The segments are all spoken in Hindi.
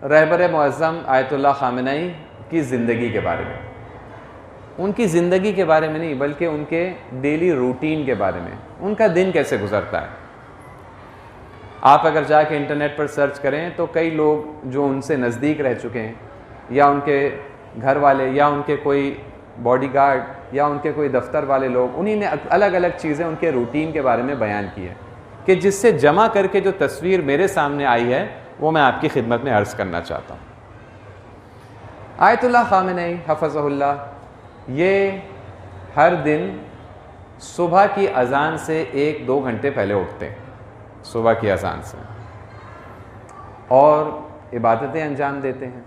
रहबर मुअज़्ज़म आयतुल्लाह ख़ामेनी की ज़िंदगी के बारे में, उनकी ज़िंदगी के बारे में नहीं बल्कि उनके डेली रूटीन के बारे में, उनका दिन कैसे गुज़रता है। आप अगर जाके इंटरनेट पर सर्च करें तो कई लोग जो उनसे नज़दीक रह चुके हैं या उनके घर वाले या उनके कोई बॉडीगार्ड या उनके कोई दफ्तर वाले लोग, उन्हीं ने अलग अलग चीज़ें उनके रूटीन के बारे में बयान की है कि जिससे जमा करके जो तस्वीर मेरे सामने आई है वो मैं आपकी खिदमत में अर्ज़ करना चाहता हूँ। आयतुल्लाह ख़ामेनी हफ़ज़हुल्लाह ये हर दिन सुबह की अज़ान से 1-2 घंटे पहले उठते हैं, सुबह की अज़ान से, और इबादतें अंजाम देते हैं।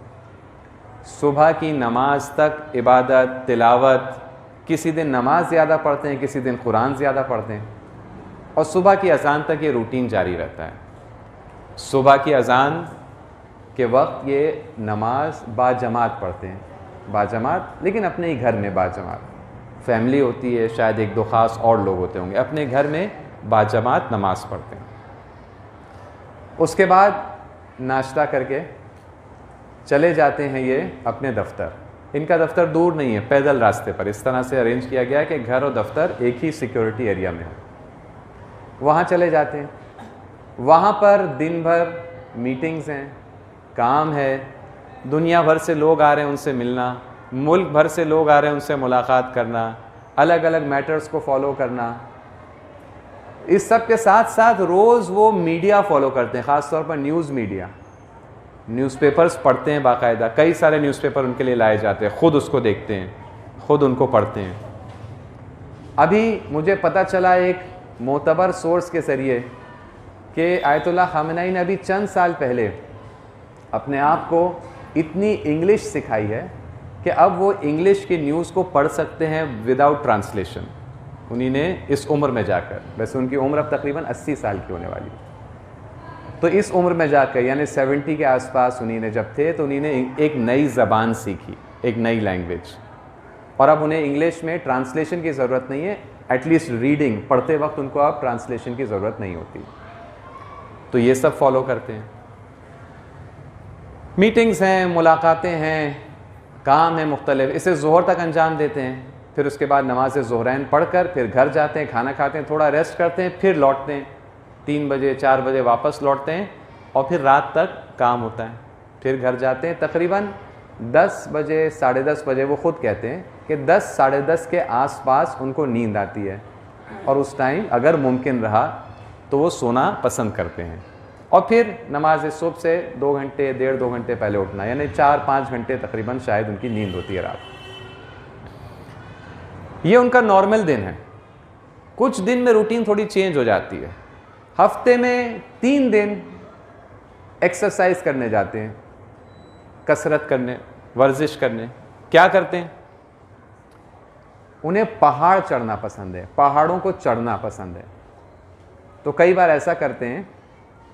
सुबह की नमाज तक इबादत, तिलावत, किसी दिन नमाज ज़्यादा पढ़ते हैं, किसी दिन कुरान ज़्यादा पढ़ते हैं, और सुबह की अज़ान तक ये रूटीन जारी रहता है। सुबह की अज़ान के वक्त ये नमाज बाजमात पढ़ते हैं, बाजमात, लेकिन अपने ही घर में बाजमात। फैमिली होती है, शायद 1-2 ख़ास और लोग होते होंगे, अपने घर में बाजमात नमाज़ पढ़ते हैं। उसके बाद नाश्ता करके चले जाते हैं ये अपने दफ्तर। इनका दफ्तर दूर नहीं है, पैदल रास्ते पर, इस तरह से अरेंज किया गया है कि घर और दफ्तर एक ही सिक्योरिटी एरिया में हो। वहाँ चले जाते हैं, वहाँ पर दिन भर मीटिंग्स हैं, काम है, दुनिया भर से लोग आ रहे हैं उनसे मिलना, मुल्क भर से लोग आ रहे हैं उनसे मुलाकात करना, अलग अलग मैटर्स को फॉलो करना। इस सब के साथ साथ रोज़ वो मीडिया फॉलो करते हैं, ख़ास तौर पर न्यूज़ मीडिया, न्यूज़पेपर्स पढ़ते हैं बाकायदा। कई सारे न्यूज़पेपर उनके लिए लाए जाते हैं, ख़ुद उसको देखते हैं, ख़ुद उनको पढ़ते हैं। अभी मुझे पता चला एक मोतबर सोर्स के ज़रिए कि आयतुल्लाह ख़ामेनी ने अभी चंद साल पहले अपने आप को इतनी इंग्लिश सिखाई है कि अब वो इंग्लिश की न्यूज़ को पढ़ सकते हैं विदाउट ट्रांसलेशन। उन्हीं ने इस उम्र में जाकर, वैसे उनकी उम्र अब तकरीबन 80 साल की होने वाली, तो इस उम्र में जाकर यानी 70 के आसपास उन्हीं ने जब थे तो उन्हीं ने एक नई ज़बान सीखी, एक नई लैंग्वेज, और अब उन्हें इंग्लिश में ट्रांसलेशन की ज़रूरत नहीं है, एटलीस्ट रीडिंग पढ़ते वक्त उनको अब ट्रांसलेशन की ज़रूरत नहीं होती। तो ये सब फॉलो करते हैं। मीटिंग्स हैं, मुलाकातें हैं, काम है मुख्तलिफ, इसे ज़ोहर तक अंजाम देते हैं। फिर उसके बाद नमाज ज़ोहरैन पढ़कर फिर घर जाते हैं, खाना खाते हैं, थोड़ा रेस्ट करते हैं, फिर लौटते हैं, 3 बजे 4 बजे वापस लौटते हैं, और फिर रात तक काम होता है। फिर घर जाते हैं, तकरीबन 10 बजे 10:30 बजे वो ख़ुद कहते हैं कि 10 साढ़े 10 के आसपास उनको नींद आती है, और उस टाइम अगर मुमकिन रहा तो वो सोना पसंद करते हैं। और फिर नमाज सुबह से 2 घंटे 1.5-2 घंटे पहले उठना, यानी 4-5 घंटे तकरीबन शायद उनकी नींद होती है रात। ये उनका नॉर्मल दिन है। कुछ दिन में रूटीन थोड़ी चेंज हो जाती है। हफ्ते में 3 दिन एक्सरसाइज करने जाते हैं, कसरत करने, वर्जिश करने। क्या करते हैं? उन्हें पहाड़ चढ़ना पसंद है, पहाड़ों को चढ़ना पसंद है। तो कई बार ऐसा करते हैं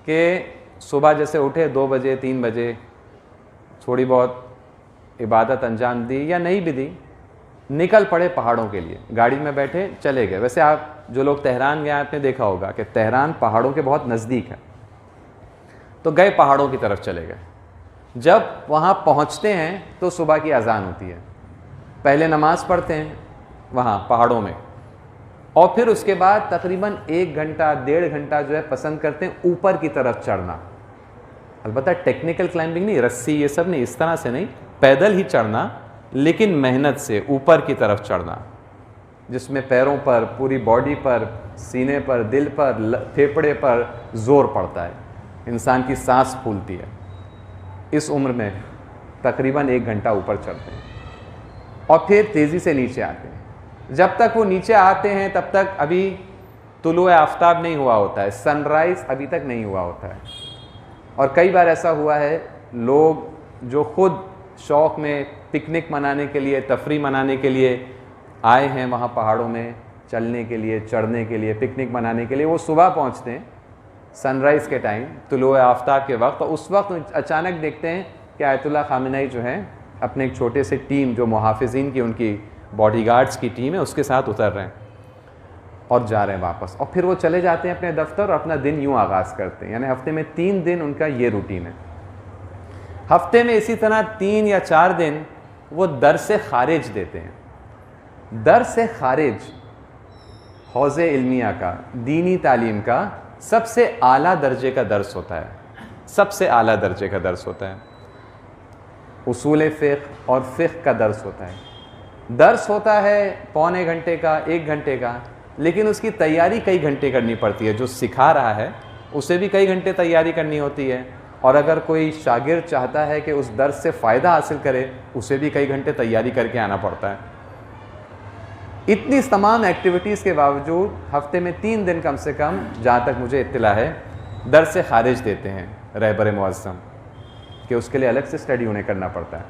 कि सुबह जैसे उठे 2 बजे 3 बजे, थोड़ी बहुत इबादत अंजाम दी या नहीं भी दी, निकल पड़े पहाड़ों के लिए, गाड़ी में बैठे चले गए। वैसे आप जो लोग तेहरान गए आपने देखा होगा कि तेहरान पहाड़ों के बहुत नज़दीक है, तो गए पहाड़ों की तरफ चले गए। जब वहाँ पहुँचते हैं तो सुबह की अज़ान होती है, पहले नमाज़ पढ़ते हैं वहाँ पहाड़ों में, और फिर उसके बाद तकरीबन 1 घंटा 1.5 घंटा जो है पसंद करते हैं ऊपर की तरफ चढ़ना। अलबत्ता टेक्निकल क्लाइंबिंग नहीं, रस्सी ये सब नहीं, इस तरह से नहीं, पैदल ही चढ़ना, लेकिन मेहनत से ऊपर की तरफ चढ़ना, जिसमें पैरों पर, पूरी बॉडी पर, सीने पर, दिल पर, फेफड़े पर ज़ोर पड़ता है, इंसान की सांस फूलती है। इस उम्र में तकरीबन 1 घंटा ऊपर चढ़ते हैं और फिर तेज़ी से नीचे आते हैं। जब तक वो नीचे आते हैं तब तक अभी तुलुए आफ्ताब नहीं हुआ होता है, सनराइज़ अभी तक नहीं हुआ होता है। और कई बार ऐसा हुआ है, लोग जो ख़ुद शौक़ में पिकनिक मनाने के लिए, तफरी मनाने के लिए आए हैं वहाँ पहाड़ों में चलने के लिए, चढ़ने के लिए, पिकनिक मनाने के लिए, वो सुबह पहुँचते हैं सनराइज़ के टाइम, तुलुए आफ्ताब के वक्त, और उस वक्त अचानक देखते हैं कि आयतुल्लाह ख़ामेनी जो हैं अपने एक छोटे से टीम, जो मुहाफ़िज़ीन की उनकी बॉडीगार्ड्स की टीम है, उसके साथ उतर रहे हैं और जा रहे हैं वापस। और फिर वो चले जाते हैं अपने दफ्तर और अपना दिन यूँ आगाज़ करते हैं। यानी हफ्ते में 3 दिन उनका ये रूटीन है। हफ्ते में इसी तरह 3 या 4 दिन वो दर्स खारिज देते हैं। दर्स खारिज हौज़े इल्मिया का, दीनी तालीम का सबसे आला दर्जे का दर्स होता है, सबसे आला दर्जे का दर्स होता है। उसूल फ़िक़्ह और फ़िक़्ह का दर्स होता है। दर्स होता है पौने घंटे का, 1 घंटे का, लेकिन उसकी तैयारी कई घंटे करनी पड़ती है। जो सिखा रहा है उसे भी कई घंटे तैयारी करनी होती है, और अगर कोई शागिर्द चाहता है कि उस दर्स से फ़ायदा हासिल करे, उसे भी कई घंटे तैयारी करके आना पड़ता है। इतनी तमाम एक्टिविटीज़ के बावजूद हफ्ते में 3 दिन कम से कम, जहाँ तक मुझे इत्तला है, दर्स खारिज देते हैं रहबर मुअज़्ज़म, कि उसके लिए अलग से स्टडी उन्हें करना पड़ता है।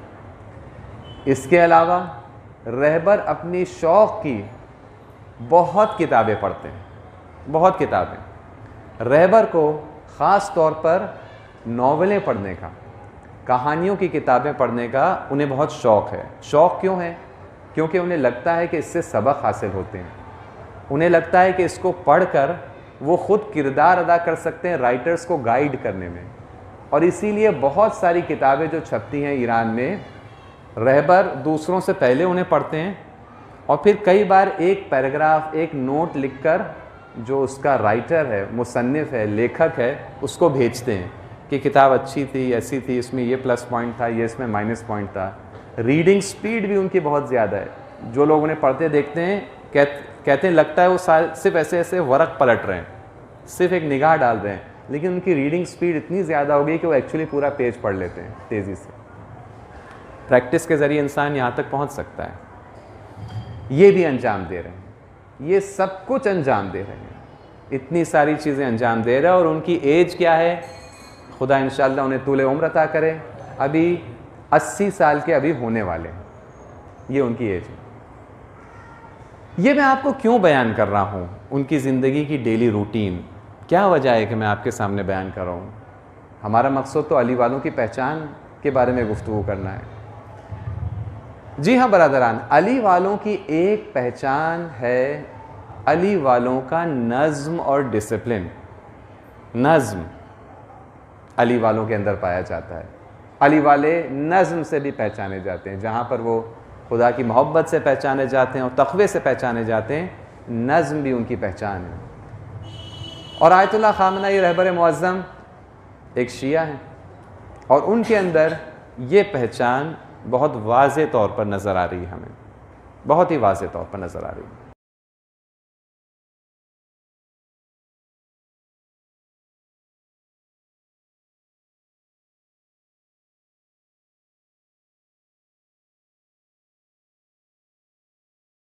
इसके अलावा रहबर अपनी शौक़ की बहुत किताबें पढ़ते हैं, बहुत किताबें। रहबर को ख़ास तौर पर नॉवेलें पढ़ने का, कहानियों की किताबें पढ़ने का उन्हें बहुत शौक़ है। शौक़ क्यों है? क्योंकि उन्हें लगता है कि इससे सबक हासिल होते हैं। उन्हें लगता है कि इसको पढ़कर वो ख़ुद किरदार अदा कर सकते हैं राइटर्स को गाइड करने में। और इसीलिए बहुत सारी किताबें जो छपती हैं ईरान में, रहबर दूसरों से पहले उन्हें पढ़ते हैं, और फिर कई बार एक पैराग्राफ, एक नोट लिखकर जो उसका राइटर है, मुसन्निफ़ है, लेखक है, उसको भेजते हैं कि किताब अच्छी थी, ऐसी थी, इसमें ये प्लस पॉइंट था, ये इसमें माइनस पॉइंट था। रीडिंग स्पीड भी उनकी बहुत ज़्यादा है। जो लोग उन्हें पढ़ते देखते हैं कहते हैं लगता है वो सिर्फ ऐसे ऐसे वर्क पलट रहे हैं, सिर्फ एक निगाह डाल रहे हैं, लेकिन उनकी रीडिंग स्पीड इतनी ज़्यादा हो गई कि वो एक्चुअली पूरा पेज पढ़ लेते हैं तेज़ी से। प्रैक्टिस के ज़रिए इंसान यहाँ तक पहुँच सकता है। ये भी अंजाम दे रहे हैं, ये सब कुछ अंजाम दे रहे हैं, इतनी सारी चीज़ें अंजाम दे रहे हैं। और उनकी एज क्या है? खुदा इंशाअल्लाह उन्हें तूल उम्र अता करे। अभी 80 साल के अभी होने वाले हैं, ये उनकी एज है। ये मैं आपको क्यों बयान कर रहा हूँ? उनकी ज़िंदगी की डेली रूटीन, क्या वजह है कि मैं आपके सामने बयान कर रहा हूँ? हमारा मकसद तो अली वालों की पहचान के बारे में गुफ्तगू करना है। जी हाँ बरादरान, अली वालों की एक पहचान है अली वालों का नज़्म और डिसिप्लिन। नज़्म अली वालों के अंदर पाया जाता है। अली वाले नज़्म से भी पहचाने जाते हैं, जहाँ पर वो खुदा की मोहब्बत से पहचाने जाते हैं और तक़वे से पहचाने जाते हैं, नज़्म भी उनकी पहचान है। और आयतुल्लाह ख़ामनेई रहबर मुअज़्ज़म एक शिया हैं, और उनके अंदर ये पहचान बहुत वाज़े तौर पर नज़र आ रही है, हमें बहुत ही वाज़े तौर पर नज़र आ रही है।